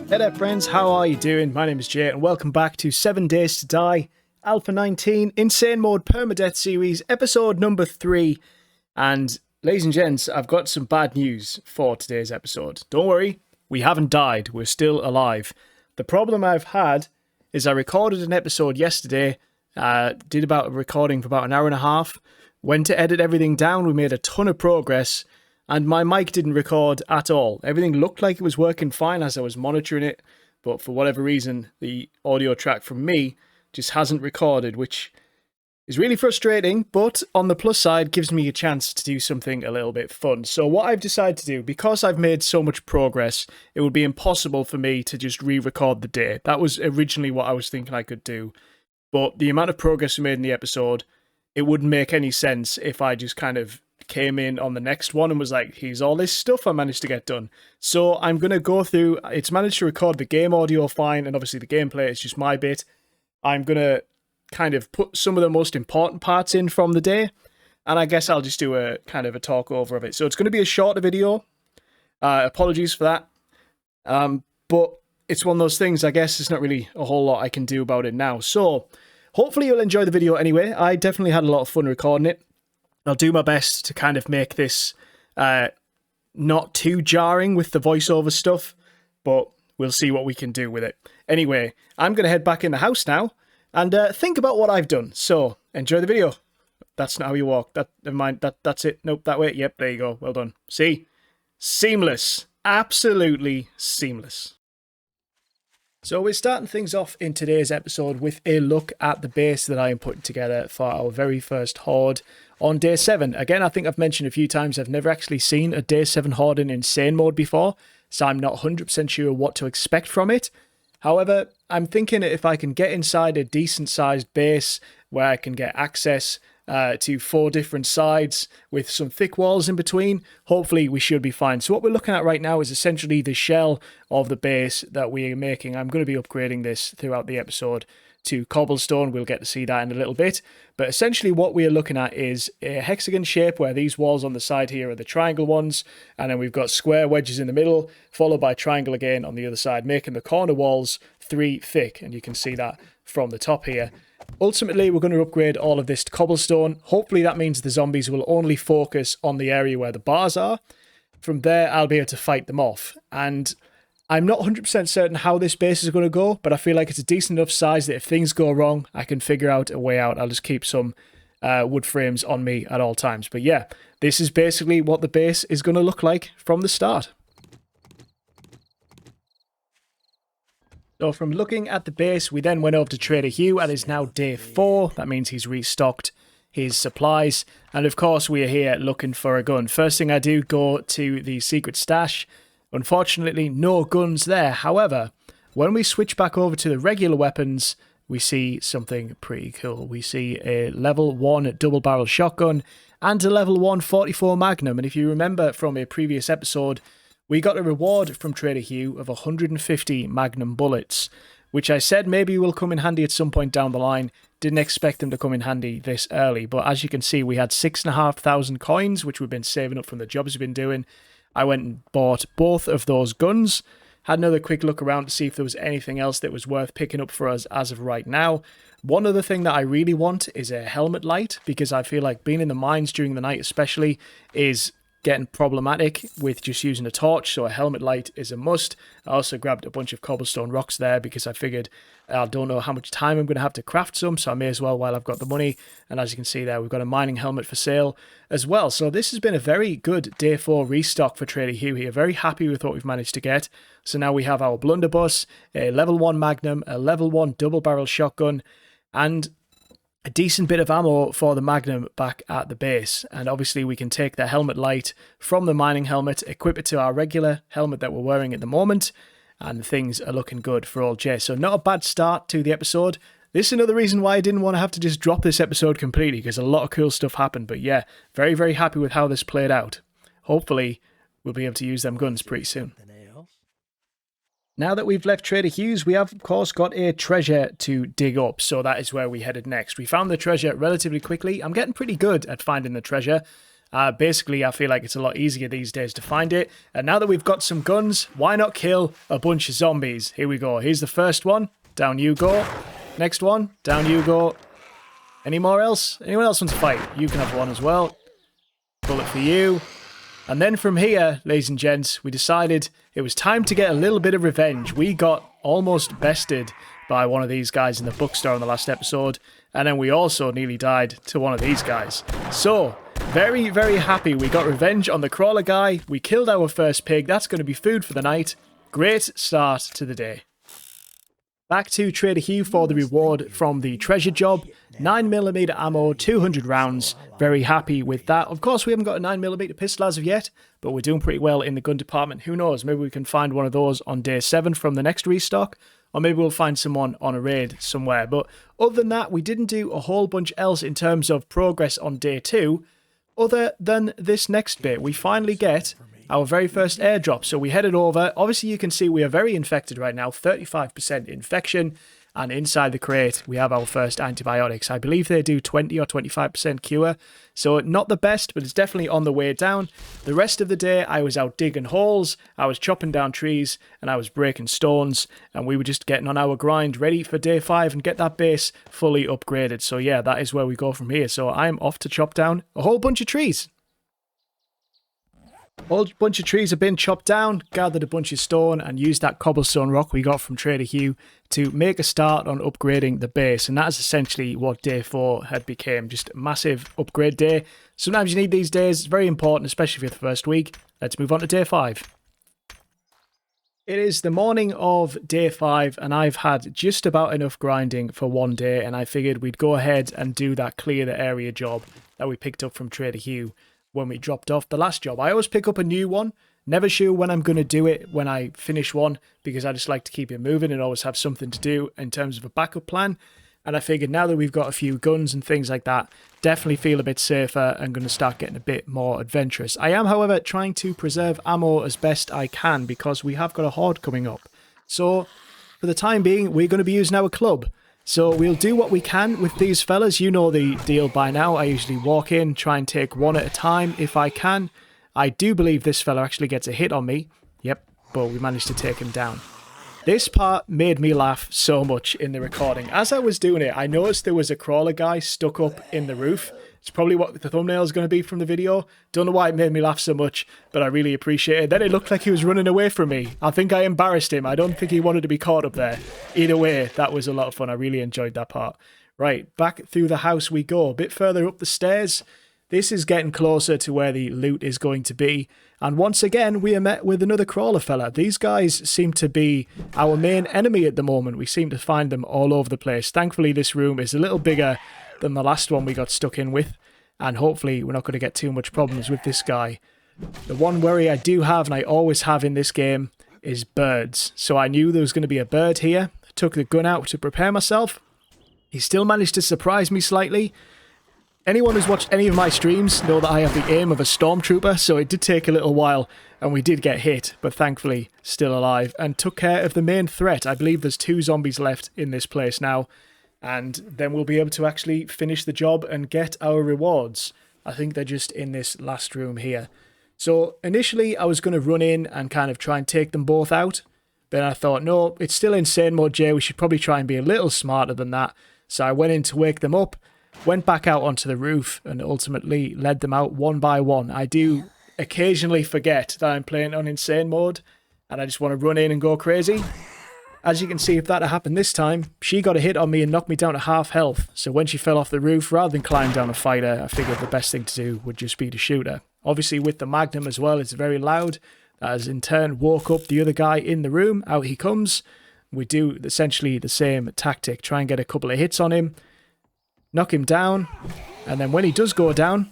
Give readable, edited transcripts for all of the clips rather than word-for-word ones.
Hey there friends, how are you doing? My name is Jay and welcome back to 7 Days to Die, Alpha 19, Insane Mode Permadeath series, episode number 3. And ladies and gents, I've got some bad news for today's episode. Don't worry, we haven't died, we're still alive. The problem I've had is I recorded an episode yesterday, did about a recording for about an hour and a half, went to edit everything down, we made a ton of progress, and my mic didn't record at all. Everything looked like it was working fine as I was monitoring it, but for whatever reason, the audio track from me just hasn't recorded, which is really frustrating, but on the plus side, gives me a chance to do something a little bit fun. So what I've decided to do, because I've made so much progress, it would be impossible for me to just re-record the day. That was originally what I was thinking I could do, but the amount of progress we made in the episode, it wouldn't make any sense if I just kind of came in on the next one and was like, here's all this stuff I managed to get done. So I'm going to go through, it's managed to record the game audio fine, and obviously the gameplay is just my bit. I'm going to kind of put some of the most important parts in from the day, and I guess I'll just do a kind of a talk over of it. So it's going to be a shorter video. Apologies for that. But it's one of those things, I guess there's not really a whole lot I can do about it now. So hopefully you'll enjoy the video anyway. I definitely had a lot of fun recording it. I'll do my best to kind of make this not too jarring with the voiceover stuff, but we'll see what we can do with it. Anyway, I'm going to head back in the house now and think about what I've done. So, enjoy the video. That's not how you walk. Never mind. That's it. Nope, that way. Yep, there you go. Well done. See? Seamless. Absolutely seamless. So we're starting things off in today's episode with a look at the base that I am putting together for our very first horde on day 7. Again, I think I've mentioned a few times I've never actually seen a day 7 horde in insane mode before, so I'm not 100% sure what to expect from it. However, I'm thinking if I can get inside a decent sized base where I can get access to 4 different sides with some thick walls in between, hopefully we should be fine. So what we're looking at right now is essentially the shell of the base that we are making. I'm going to be upgrading this throughout the episode to cobblestone. We'll get to see that in a little bit. But essentially what we are looking at is a hexagon shape where these walls on the side here are the triangle ones, and then we've got square wedges in the middle, followed by triangle again on the other side, making the corner walls 3 thick, and you can see that from the top here. Ultimately, we're going to upgrade all of this to cobblestone. Hopefully that means the zombies will only focus on the area where the bars are. From there, I'll be able to fight them off. And I'm not 100% certain how this base is going to go, but I feel like it's a decent enough size that if things go wrong, I can figure out a way out. I'll just keep some wood frames on me at all times. But yeah, this is basically what the base is going to look like from the start. So from looking at the base, we then went over to Trader Hugh, and it's now day 4. That means he's restocked his supplies. And of course, we are here looking for a gun. First thing I do, go to the secret stash. Unfortunately, no guns there. However, when we switch back over to the regular weapons, we see something pretty cool. We see a level 1 double barrel shotgun and a level 1 44 Magnum. And if you remember from a previous episode, we got a reward from Trader Hugh of 150 Magnum bullets, which I said maybe will come in handy at some point down the line. Didn't expect them to come in handy this early, but as you can see, we had 6,500 coins, which we've been saving up from the jobs we've been doing. I went and bought both of those guns, had another quick look around to see if there was anything else that was worth picking up for us as of right now. One other thing that I really want is a helmet light, because I feel like being in the mines during the night especially is getting problematic with just using a torch, so a helmet light is a must. I also grabbed a bunch of cobblestone rocks there because I figured I don't know how much time I'm going to have to craft some, so I may as well while I've got the money. And as you can see there, we've got a mining helmet for sale as well. So this has been a very good day 4 restock for Trader Hugh here. Very happy with what we've managed to get. So now we have our blunderbuss, a level 1 Magnum, a level 1 double barrel shotgun, and a decent bit of ammo for the Magnum back at the base. And obviously we can take the helmet light from the mining helmet, equip it to our regular helmet that we're wearing at the moment, and things are looking good for old Jay. So not a bad start to the episode. This is another reason why I didn't want to have to just drop this episode completely, because a lot of cool stuff happened. But yeah, very, very happy with how this played out. Hopefully we'll be able to use them guns pretty soon. Now that we've left Trader Hugh's, we have, of course, got a treasure to dig up, so that is where we headed next. We found the treasure relatively quickly. I'm getting pretty good at finding the treasure. Basically, I feel like it's a lot easier these days to find it. And now that we've got some guns, why not kill a bunch of zombies? Here we go. Here's the first one. Down you go. Next one. Down you go. Any more else? Anyone else want to fight? You can have one as well. Bullet for you. And then from here, ladies and gents, we decided it was time to get a little bit of revenge. We got almost bested by one of these guys in the bookstore in the last episode. And then we also nearly died to one of these guys. So, very, very happy we got revenge on the crawler guy. We killed our first pig. That's going to be food for the night. Great start to the day. Back to Trader Hugh for the reward from the treasure job. 9mm ammo, 200 rounds. Very happy with that. Of course, we haven't got a 9mm pistol as of yet, but we're doing pretty well in the gun department. Who knows? Maybe we can find one of those on day 7 from the next restock, or maybe we'll find someone on a raid somewhere. But other than that, we didn't do a whole bunch else in terms of progress on day 2, other than this next bit. We finally get our very first airdrop. So we headed over. Obviously, you can see we are very infected right now, 35% infection. And inside the crate, we have our first antibiotics. I believe they do 20 or 25% cure. So not the best, but it's definitely on the way down. The rest of the day, I was out digging holes, I was chopping down trees, and I was breaking stones. And we were just getting on our grind, ready for day 5 and get that base fully upgraded. So yeah, that is where we go from here. So I'm off to chop down a whole bunch of trees. A whole bunch of trees have been chopped down, gathered a bunch of stone, and used that cobblestone rock we got from Trader Hugh to make a start on upgrading the base. And that is essentially what day 4 had become, just a massive upgrade day. Sometimes you need these days, it's very important, especially for the first week. Let's move on to day 5. It is the morning of day 5, and I've had just about enough grinding for one day, and I figured we'd go ahead and do that clear the area job that we picked up from Trader Hugh when we dropped off the last job. I always pick up a new one, never sure when I'm going to do it when I finish one, because I just like to keep it moving and always have something to do in terms of a backup plan. And I figured now that we've got a few guns and things like that, definitely feel a bit safer and going to start getting a bit more adventurous. I am, however, trying to preserve ammo as best I can because we have got a horde coming up. So for the time being, we're going to be using our club. So we'll do what we can with these fellas. You know the deal by now. I usually walk in, try and take one at a time if I can. I do believe this fella actually gets a hit on me. Yep, but we managed to take him down. This part made me laugh so much in the recording. As I was doing it, I noticed there was a crawler guy stuck up in the roof. It's probably what the thumbnail is going to be from the video. Don't know why it made me laugh so much, but I really appreciate it. Then it looked like he was running away from me. I think I embarrassed him. I don't think he wanted to be caught up there. Either way, that was a lot of fun. I really enjoyed that part. Right, back through the house we go. A bit further up the stairs. This is getting closer to where the loot is going to be. And once again, we are met with another crawler fella. These guys seem to be our main enemy at the moment. We seem to find them all over the place. Thankfully, this room is a little bigger than the last one we got stuck in with. And hopefully, we're not going to get too much problems with this guy. The one worry I do have, and I always have in this game, is birds. So I knew there was going to be a bird here. I took the gun out to prepare myself. He still managed to surprise me slightly. Anyone who's watched any of my streams know that I have the aim of a stormtrooper, so it did take a little while, and we did get hit, but thankfully still alive, and took care of the main threat. I believe there's 2 zombies left in this place now, and then we'll be able to actually finish the job and get our rewards. I think they're just in this last room here. So initially I was going to run in and kind of try and take them both out, but I thought, no, it's still insane mode, Jay, we should probably try and be a little smarter than that. So I went in to wake them up, went back out onto the roof, and ultimately led them out one by one. I do occasionally forget that I'm playing on insane mode, and I just want to run in and go crazy. As you can see, if that had happened this time, she got a hit on me and knocked me down to half health. So when she fell off the roof, rather than climb down and fight her, I figured the best thing to do would just be to shoot her. Obviously with the Magnum as well, it's very loud. That has in turn woke up the other guy in the room. Out he comes. We do essentially the same tactic. Try and get a couple of hits on him. Knock him down. And then when he does go down,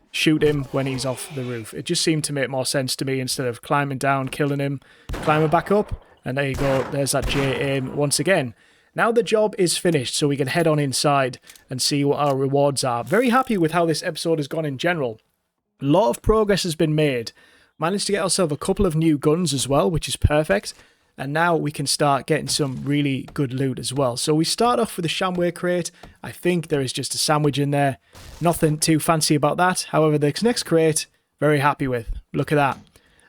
shoot him when he's off the roof. It just seemed to make more sense to me instead of climbing down, killing him, climbing back up. And there you go, there's that J aim once again. Now the job is finished, so we can head on inside and see what our rewards are. Very happy with how this episode has gone in general. A lot of progress has been made. Managed to get ourselves a couple of new guns as well, which is perfect. and now we can start getting some really good loot as well. So we start off with a Shamway crate. I think there is just a sandwich in there. Nothing too fancy about that. However, the next crate, very happy with. Look at that.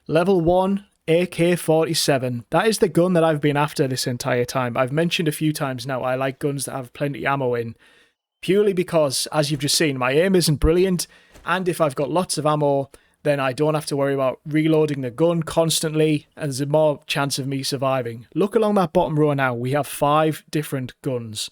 Level 1 AK-47. That is the gun that I've been after this entire time. I've mentioned a few times now I like guns that have plenty ammo in, purely because, as you've just seen, my aim isn't brilliant, and if I've got lots of ammo, then I don't have to worry about reloading the gun constantly, and there's a more chance of me surviving. Look along that bottom row now. We have 5 different guns.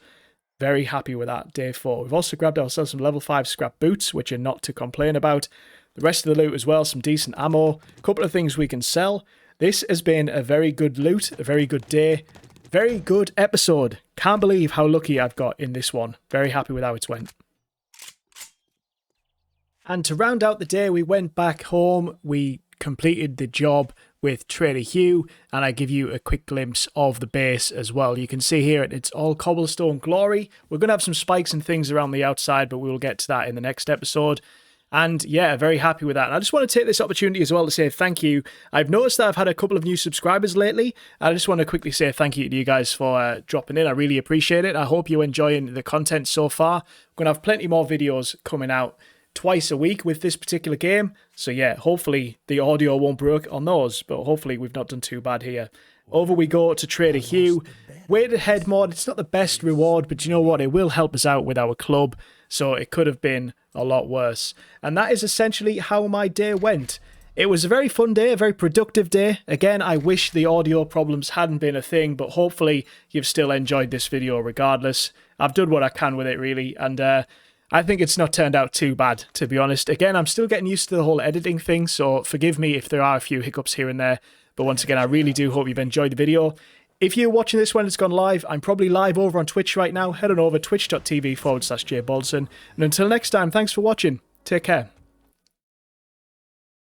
Very happy with that, day 4. We've also grabbed ourselves some level 5 scrap boots, which are not to complain about. The rest of the loot as well, some decent ammo, a couple of things we can sell. This has been a very good loot, a very good day, very good episode. Can't believe how lucky I've got in this one. Very happy with how it's went. And to round out the day, we went back home, we completed the job with Trader Hugh, and I give you a quick glimpse of the base as well. You can see here it's all cobblestone glory. We're going to have some spikes and things around the outside, but we will get to that in the next episode. And yeah, very happy with that. And I just want to take this opportunity as well to say thank you. I've noticed that I've had a couple of new subscribers lately. I just want to quickly say thank you to you guys for dropping in. I really appreciate it. I hope you're enjoying the content so far. We're going to have plenty more videos coming out twice a week with this particular game. So yeah, hopefully the audio won't break on those, but hopefully we've not done too bad here. Over we go to Trader Hugh. Weighted head mod, it's not the best reward, but you know what? It will help us out with our club, so it could have been a lot worse. And that is essentially how my day went. It was a very fun day, a very productive day. Again, I wish the audio problems hadn't been a thing, but hopefully you've still enjoyed this video regardless. I've done what I can with it, really, and I think it's not turned out too bad, to be honest. Again, I'm still getting used to the whole editing thing, so forgive me if there are a few hiccups here and there. But once again, I really do hope you've enjoyed the video. If you're watching this when it's gone live, I'm probably live over on Twitch right now. Head on over twitch.tv/JBaldson. And until next time, thanks for watching. Take care.